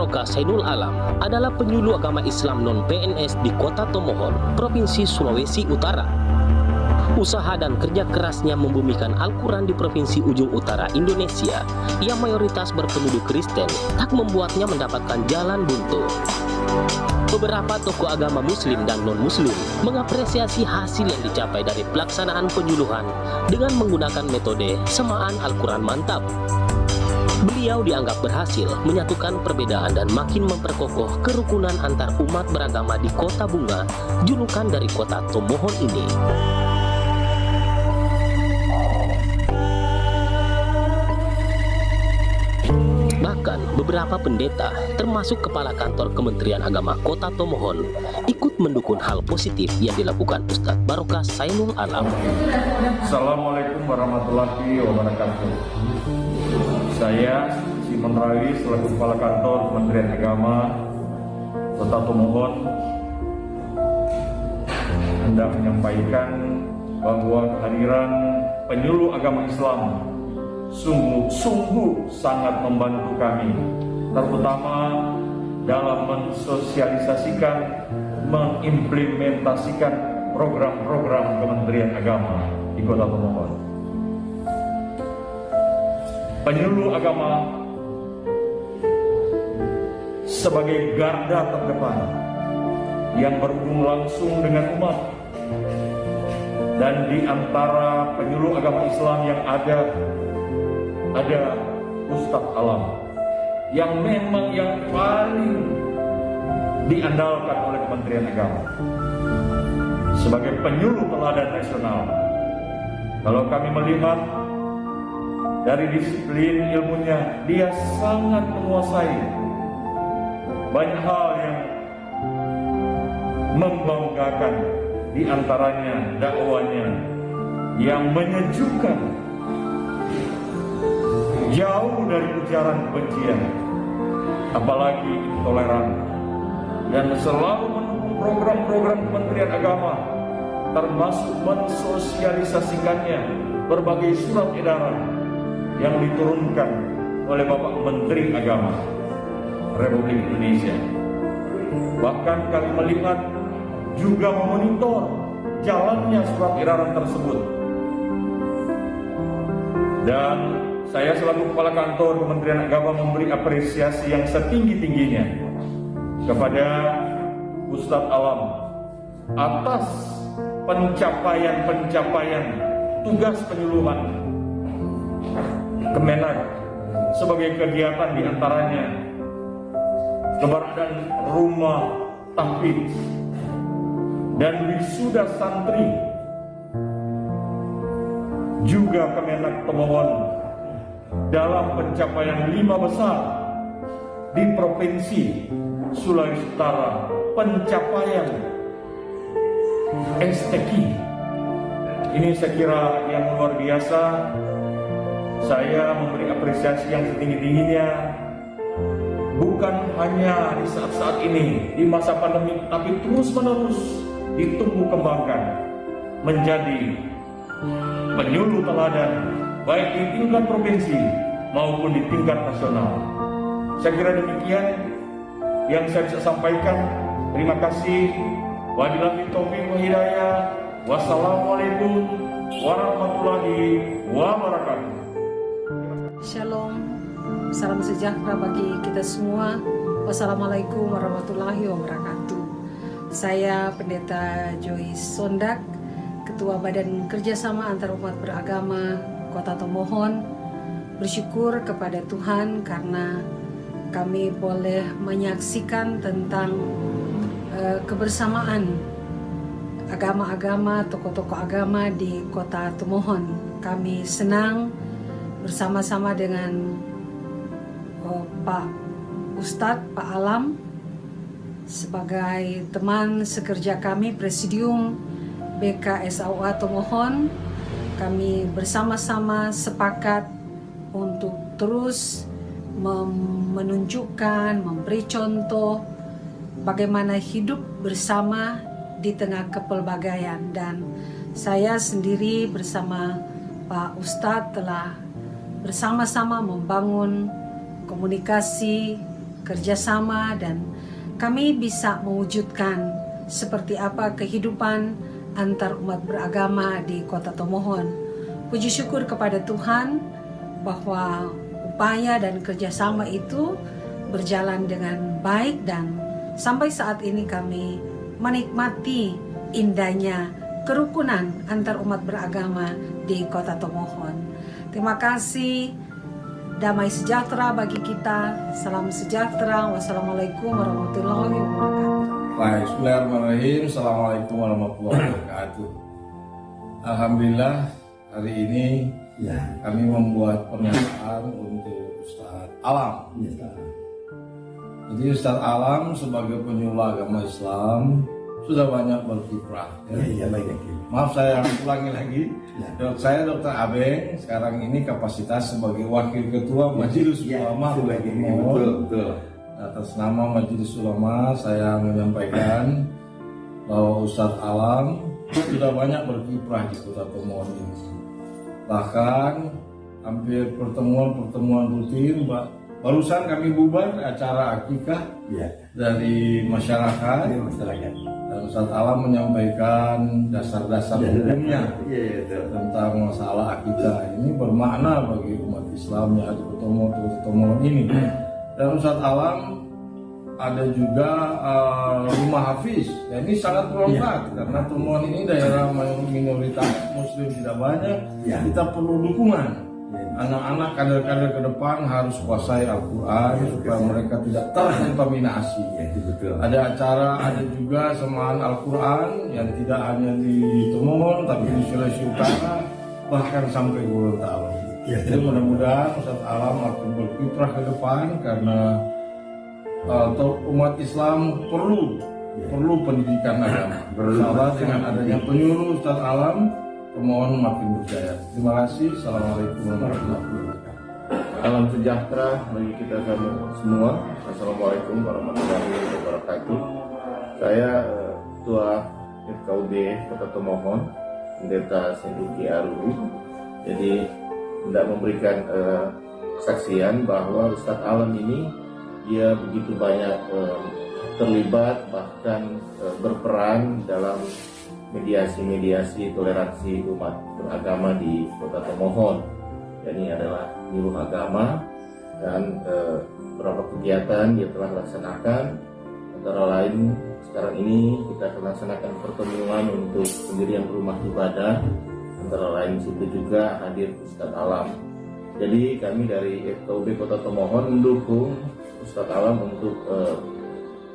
Barokah Zainul Alam adalah penyuluh agama Islam non-PNS di Kota Tomohon, Provinsi Sulawesi Utara. Usaha dan kerja kerasnya membumikan Al-Quran di Provinsi Ujung Utara Indonesia yang mayoritas berpenduduk Kristen tak membuatnya mendapatkan jalan buntu. Beberapa tokoh agama Muslim dan non-Muslim mengapresiasi hasil yang dicapai dari pelaksanaan penyuluhan dengan menggunakan metode semaan Al-Quran mantap. Beliau dianggap berhasil menyatukan perbedaan dan makin memperkokoh kerukunan antar umat beragama di Kota Bunga, julukan dari Kota Tomohon ini. Bahkan beberapa pendeta, termasuk Kepala Kantor Kementerian Agama Kota Tomohon, ikut mendukung hal positif yang dilakukan Ustadz Barokah Zainul Alam. Assalamualaikum warahmatullahi wabarakatuh. Saya Simon Rawis selaku Kepala Kantor Kementerian Agama Kota Tomohon hendak menyampaikan bahwa kehadiran penyuluh agama Islam sungguh sangat membantu kami, terutama dalam mensosialisasikan, mengimplementasikan program-program Kementerian Agama di Kota Tomohon. Penyuluh agama sebagai garda terdepan yang berhubung langsung dengan umat, dan di antara penyuluh agama Islam yang ada Ustadz Alam yang memang yang paling diandalkan oleh Kementerian Agama sebagai penyuluh teladan nasional. Kalau kami melihat dari disiplin ilmunya, dia sangat menguasai banyak hal yang membanggakan, di antaranya dakwanya yang menyejukkan, jauh dari ujaran kebencian, apalagi intoleran, dan selalu mendukung program-program Kementerian Agama, termasuk mensosialisasikannya berbagai surat edaran yang diturunkan oleh Bapak Menteri Agama Republik Indonesia. Bahkan kami melihat juga memonitor jalannya surat edaran tersebut. Dan saya selaku Kepala Kantor Kementerian Agama memberi apresiasi yang setinggi-tingginya kepada Ustadz Alam atas pencapaian tugas penyuluhan Kemenak sebagai kegiatan diantaranya keberadaan rumah tahfidz dan wisuda santri. Juga Kemenak Tomohon dalam pencapaian 5 besar di Provinsi Sulawesi Utara, pencapaian STQ. Ini saya kira yang luar biasa. Saya memberi apresiasi yang setinggi-tingginya, bukan hanya di saat-saat ini, di masa pandemi, tapi terus-menerus ditumbuh kembangkan menjadi penyuluh teladan, baik di tingkat provinsi maupun di tingkat nasional. Saya kira demikian yang saya bisa sampaikan. Terima kasih. Wabillahi taufiq wal hidayah. Wassalamualaikum warahmatullahi wabarakatuh. Shalom, salam sejahtera bagi kita semua. Wassalamualaikum warahmatullahi wabarakatuh. Saya Pendeta Joyce Sondak, Ketua Badan Kerjasama Antar Umat Beragama Kota Tomohon, bersyukur kepada Tuhan karena kami boleh menyaksikan tentang kebersamaan agama-agama, tokoh-tokoh agama di Kota Tomohon. Kami senang bersama-sama dengan Pak Ustadz, Pak Alam, sebagai teman sekerja kami, Presidium BKSAUA Tomohon. Kami bersama-sama sepakat untuk terus menunjukkan, memberi contoh bagaimana hidup bersama di tengah kepelbagaian. Dan saya sendiri bersama Pak Ustadz telah bersama-sama membangun komunikasi kerjasama dan kami bisa mewujudkan seperti apa kehidupan antar umat beragama di Kota Tomohon. Puji syukur kepada Tuhan bahwa upaya dan kerjasama itu berjalan dengan baik dan sampai saat ini kami menikmati indahnya kerukunan antar umat beragama di Kota Tomohon. Terima kasih. Damai sejahtera bagi kita. Salam sejahtera. Wassalamualaikum warahmatullahi wabarakatuh. Baik, bismillahirrahmanirrahim. Assalamualaikum warahmatullahi wabarakatuh. Alhamdulillah hari ini kami membuat pernyataan untuk Ustadz Alam. Jadi Ustadz Alam sebagai penyuluh agama Islam sudah banyak berkiprah. Maaf saya ulangi lagi. Saya Dr. Abeng sekarang ini kapasitas sebagai Wakil Ketua Majelis Ulama. Betul. Atas nama Majelis Ulama saya menyampaikan bahwa Ustadz Alam sudah banyak berkiprah di Kota Tomohon ini. Bahkan hampir pertemuan rutin. Barusan kami bubar acara akikah dari masyarakat. Dan Ustadz Alam menyampaikan dasar-dasar hukumnya tentang masalah akikah ini bermakna bagi umat Islam yang ada di Tomohon ini. Dan Ustadz Alam ada juga rumah hafiz. Ya, ini sangat bermanfaat karena Tomohon ini daerah minoritas Muslim tidak banyak. Kita perlu dukungan. Anak-anak kader-kader ke depan harus kuasai Al-Quran supaya mereka tidak terkontaminasi. Ada acara, ada juga semaan Al-Quran yang tidak hanya di Tomohon tapi di Sulawesi Utara bahkan sampai Gorontalo. Jadi mudah-mudahan Ustadz Alam akan berkiprah ke depan karena umat Islam perlu pendidikan agama. Insyaallah dengan adanya penyuluh Ustadz Alam Tomohon makin berjaya. Terima kasih. Assalamualaikum warahmatullahi wabarakatuh. Salam sejahtera bagi kita semua. Assalamualaikum warahmatullahi wabarakatuh. Saya Ketua FKUB Kota Tomohon, Pendeta Senduki Aruri. Jadi tidak memberikan kesaksian bahwa Ustadz Alam ini dia begitu banyak terlibat bahkan berperan dalam mediasi toleransi umat beragama di Kota Tomohon. Ini adalah penyuluh agama dan beberapa kegiatan dia telah laksanakan. Antara lain sekarang ini kita akan laksanakan pertemuan untuk pendirian rumah ibadah. Antara lain situ juga hadir Ustadz Alam. Jadi kami dari FKUB Kota Tomohon mendukung Ustadz Alam untuk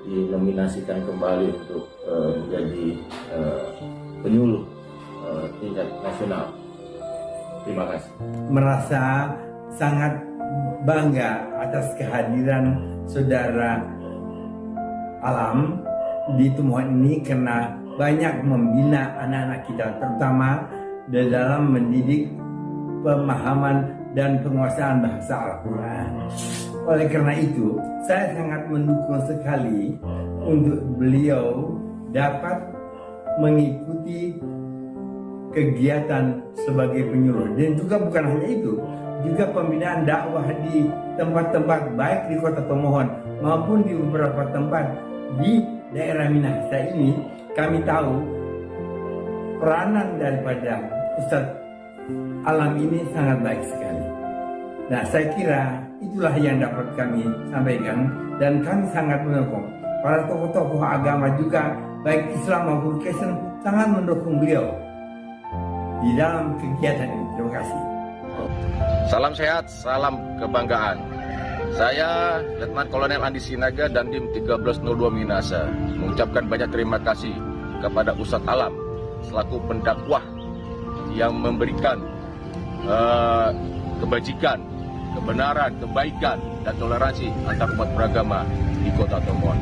dinominasikan kembali untuk menjadi penyuluh tingkat nasional. Terima kasih. Merasa sangat bangga atas kehadiran saudara Alam di Tomohon ini karena banyak membina anak-anak kita, terutama di dalam mendidik pemahaman dan penguasaan bahasa Al-Quran. Oleh karena itu, saya sangat mendukung sekali untuk beliau dapat mengikuti kegiatan sebagai penyuluh. Dan juga bukan hanya itu, juga pembinaan dakwah di tempat-tempat baik di Kota Tomohon maupun di beberapa tempat di daerah Minahasa ini. Kami tahu peranan daripada Ustadz Alam ini sangat baik sekali. Nah, saya kira itulah yang dapat kami sampaikan dan kami sangat mendukung. Para tokoh-tokoh agama juga baik Islam maupun Kristen sangat mendukung beliau di dalam kegiatan ini. Terima kasih. Salam sehat, salam kebanggaan. Saya Letnan Kolonel Andi Sinaga dan Dim 1302 Minahasa mengucapkan banyak terima kasih kepada Ustadz Alam selaku pendakwah yang memberikan kebajikan, kebenaran, kebaikan, dan toleransi antar umat beragama di Kota Tomohon.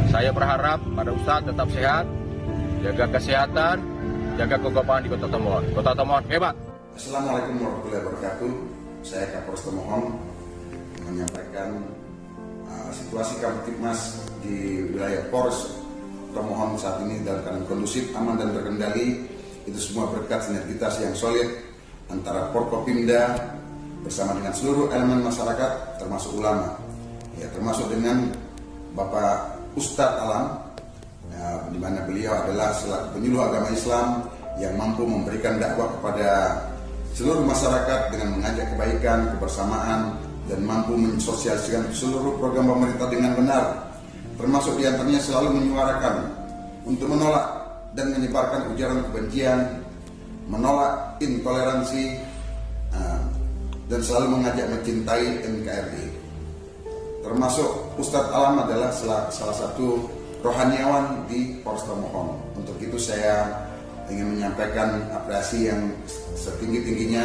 Saya berharap pada Ustadz tetap sehat, jaga kesehatan, jaga kekompakan di Kota Tomohon. Kota Tomohon hebat. Assalamualaikum warahmatullahi wabarakatuh. Saya Kapolres Tomohon menyampaikan situasi Kamtibmas di wilayah Polres Tomohon saat ini dalam keadaan kondusif, aman dan terkendali. Itu semua berkat sinergitas yang solid antara Forkopimda bersama dengan seluruh elemen masyarakat termasuk ulama. ya, termasuk dengan Bapak Ustadz Alam, di mana beliau adalah selaku penyuluh agama Islam yang mampu memberikan dakwah kepada seluruh masyarakat dengan mengajak kebaikan, kebersamaan, dan mampu mensosialisasikan seluruh program pemerintah dengan benar, termasuk diantaranya selalu menyuarakan untuk menolak dan menyebarkan ujaran kebencian, menolak intoleransi, dan selalu mengajak mencintai NKRI. Termasuk Ustadz Alam adalah salah satu rohaniawan di Polres Tomohon. Untuk itu saya ingin menyampaikan apresiasi yang setinggi-tingginya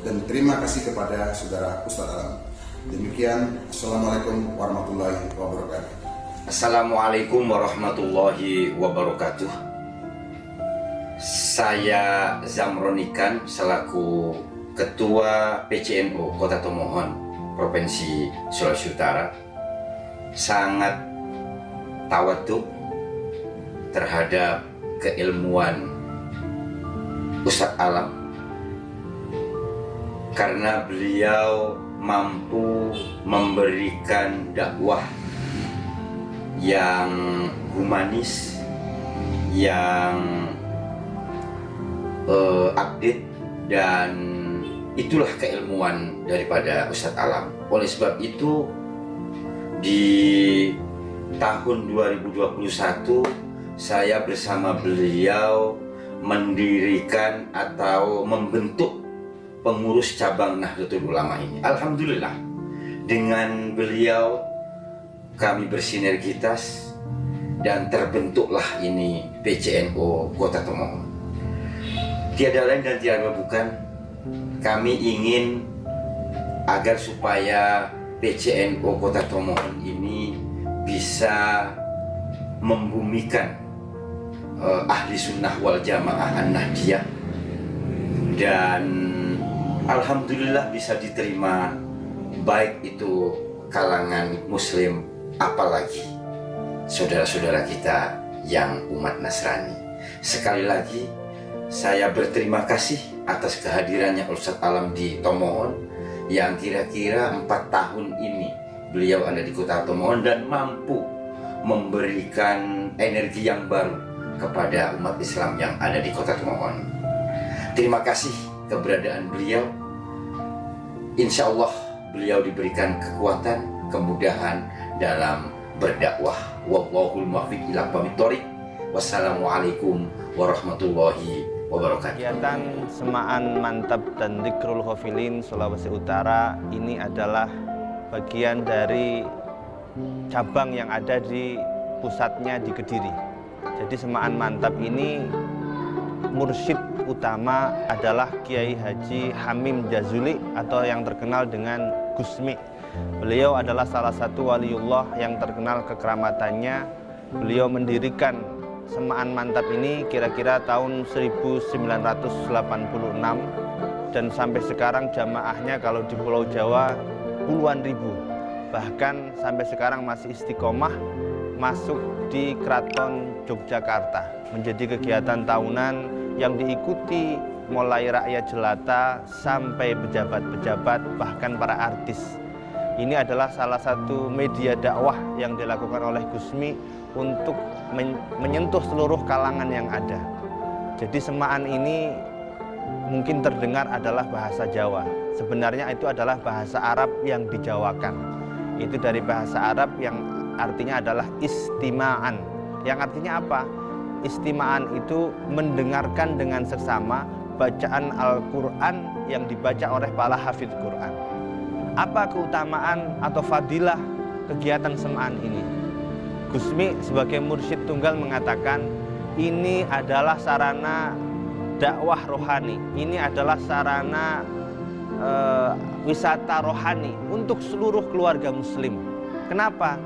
dan terima kasih kepada saudara Ustadz Alam. Demikian, Assalamualaikum warahmatullahi wabarakatuh. Assalamualaikum warahmatullahi wabarakatuh. Saya Zamronikan selaku Ketua PCNO Kota Tomohon, Provinsi Sulawesi Utara, sangat tawaduk terhadap keilmuan Ustadz Alam karena beliau mampu memberikan dakwah yang humanis, yang update, dan itulah keilmuan daripada Ustadz Alam. Oleh sebab itu di tahun 2021 saya bersama beliau mendirikan atau membentuk pengurus cabang Nahdlatul Ulama ini. Alhamdulillah, dengan beliau kami bersinergitas dan terbentuklah ini PCNO Kota Tomohon. Tiada lain dan tiada bukan, kami ingin agar supaya PCNO Kota Tomohon ini bisa membumikan ahli sunnah wal jamaah an-nahdiyah, dan alhamdulillah bisa diterima baik itu kalangan muslim, apalagi saudara-saudara kita yang umat Nasrani. Sekali lagi saya berterima kasih atas kehadirannya Ustadz Alam di Tomohon, yang kira-kira 4 tahun ini beliau ada di Kota Tomohon dan mampu memberikan energi yang baru kepada umat Islam yang ada di Kota Tomohon. Terima kasih keberadaan beliau. Insya Allah beliau diberikan kekuatan, kemudahan dalam berdakwah. Wallahul muwaffiq ila aqwamit thoriq. Wassalamualaikum warahmatullahi wabarakatuh. Kegiatan Semaan Mantap dan Dzikrul Ghafilin Sulawesi Utara ini adalah bagian dari cabang yang ada di pusatnya di Kediri. Jadi Semaan Mantap ini mursyid utama adalah Kiai Haji Hamim Jazuli atau yang terkenal dengan Gusmi. Beliau adalah salah satu waliullah yang terkenal kekeramatannya. Beliau mendirikan Semaan Mantap ini kira-kira tahun 1986 dan sampai sekarang jamaahnya kalau di Pulau Jawa puluhan ribu. Bahkan sampai sekarang masih istiqomah masuk di Keraton Yogyakarta. Menjadi kegiatan tahunan yang diikuti mulai rakyat jelata sampai pejabat-pejabat, bahkan para artis. Ini adalah salah satu media dakwah yang dilakukan oleh Gusmi untuk menyentuh seluruh kalangan yang ada. Jadi Semaan ini mungkin terdengar adalah bahasa Jawa. Sebenarnya itu adalah bahasa Arab yang dijawakan. Itu dari bahasa Arab yang artinya adalah istima'an. Yang artinya apa? Istima'an itu mendengarkan dengan seksama bacaan Al-Quran yang dibaca oleh para hafidz Quran. Apa keutamaan atau fadilah kegiatan Semaan ini? Gusmi sebagai mursyid tunggal mengatakan ini adalah sarana dakwah rohani, ini adalah sarana wisata rohani untuk seluruh keluarga muslim. Kenapa?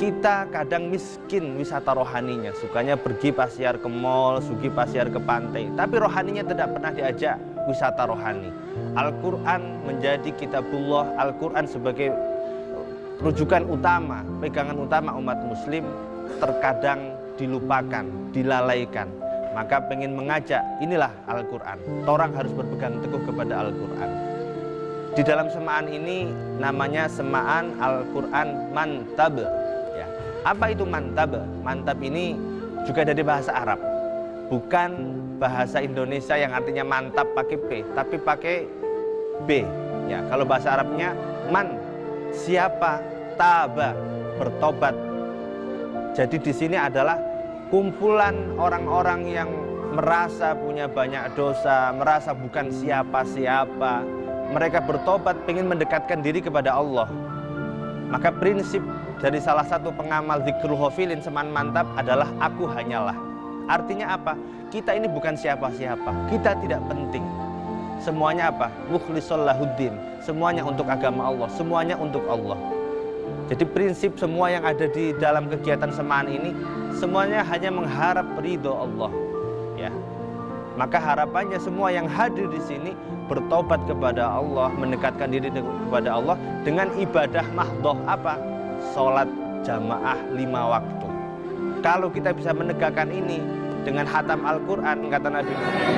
Kita kadang miskin wisata rohaninya, sukanya pergi pasiar ke mall, sugi pasiar ke pantai, tapi rohaninya tidak pernah diajak wisata rohani. Al-Quran menjadi kitabullah, Al-Quran sebagai rujukan utama, pegangan utama umat muslim terkadang dilupakan, dilalaikan. Maka pengen mengajak, inilah Al-Quran. Orang harus berpegang teguh kepada Al-Quran. Di dalam semaan ini namanya semaan Al-Quran Mantab. Ya. Apa itu Mantab? Mantab ini juga dari bahasa Arab, bukan bahasa Indonesia yang artinya mantap pakai P, tapi pakai B. Ya, kalau bahasa Arabnya man, siapa, taba, bertobat. Jadi di sini adalah kumpulan orang-orang yang merasa punya banyak dosa, merasa bukan siapa-siapa. Mereka bertobat, ingin mendekatkan diri kepada Allah. Maka prinsip dari salah satu pengamal dzikrul ghafilin semaan mantap adalah aku hanyalah. Artinya apa? Kita ini bukan siapa-siapa, kita tidak penting. Semuanya apa? Mukhlisol lahuddin. Semuanya untuk agama Allah, semuanya untuk Allah. Jadi prinsip semua yang ada di dalam kegiatan semaan ini semuanya hanya mengharap ridho Allah. Ya. Maka harapannya semua yang hadir di sini bertobat kepada Allah, mendekatkan diri kepada Allah dengan ibadah mahdhah apa? Salat jamaah 5 waktu. Kalau kita bisa menegakkan ini dengan khatam Al-Quran, kata Nabi Muhammad,